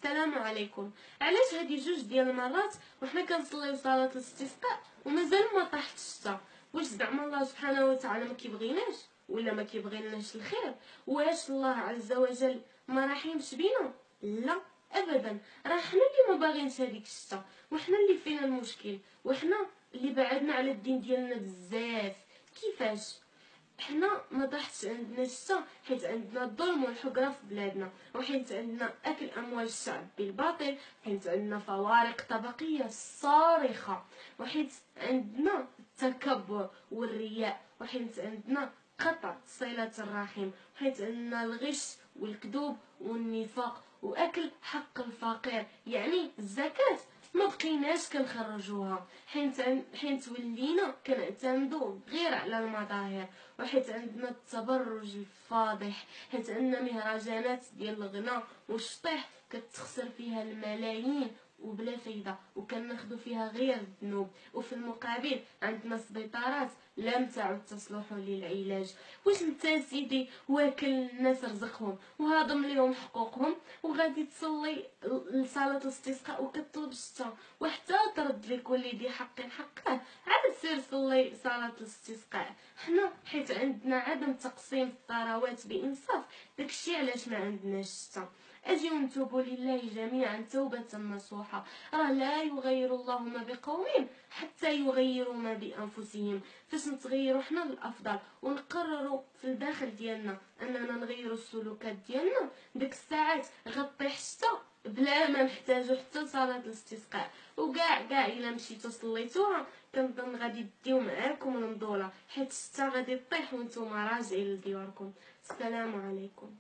السلام عليكم. علاش هادي جوج ديال المرات وحنا كنصليو صلاه الاستسقاء ومازال ما طاحت الشتا؟ واش زعما الله سبحانه وتعالى ما كيبغيناش ولا ما كيبغيناش الخير؟ واش الله عز وجل ما راحمش بينا؟ لا ابدا، راه حنا اللي ما باغينش هذيك الشتا، وحنا اللي فينا المشكل، وحنا اللي بعدنا على الدين ديالنا بزاف. كيفاش؟ حنا ما طاحتش عندنا الشتا حيت عندنا الظلم والحقره في بلادنا، وحيت عندنا اكل اموال الشعب بالباطل، حيت عندنا فوارق طبقيه صارخه، وحيت عندنا التكبر والرياء، وحيت عندنا قطع صلة الرحم، وحيت عندنا الغش والكذوب والنفاق واكل حق الفقير، يعني الزكاه ما بقيناش كنخرجوها حيت ولينا كنعتمدوا غير على المظاهر، وحيت عندنا التبرج الفاضح، حيت عندنا مهرجانات ديال الغنى والشطيح كتخسر فيها الملايين وبلا فايده، وكناخذوا فيها غير الذنوب، وفي المقابل عندنا سبيطارات لم تعد تصلح للعلاج. واش انت سيدي واكل الناس رزقهم وهاضم ليهم حقوقهم وغادي تصلي لصلاه الاستسقاء وكتطلب الشتا وحتى ترد لك وليدي حق حقه؟ عاد سير صلي صلاه الاستسقاء. حنا حيت عندنا عدم تقسيم الثروات بانصاف، داكشي علاش ما عندناش الشتا. اجيو نتوبوا لله جميعا توبه نصوحه، راه لا يغير الله ما بقوم حتى يغيروا ما بانفسهم. فاش نتغيروا حنا للافضل ونقرروا في الداخل ديالنا اننا نغيروا السلوكات ديالنا، ديك الساعات غطيح الشتا بلا ما نحتاجو حتى صلاه الاستسقاء. وكاع الا مشيتو صليتوها كنظن غادي ديو معاكم المضوله، حيت الشتا غادي طيح وانتم راجعين لدياركم. السلام عليكم.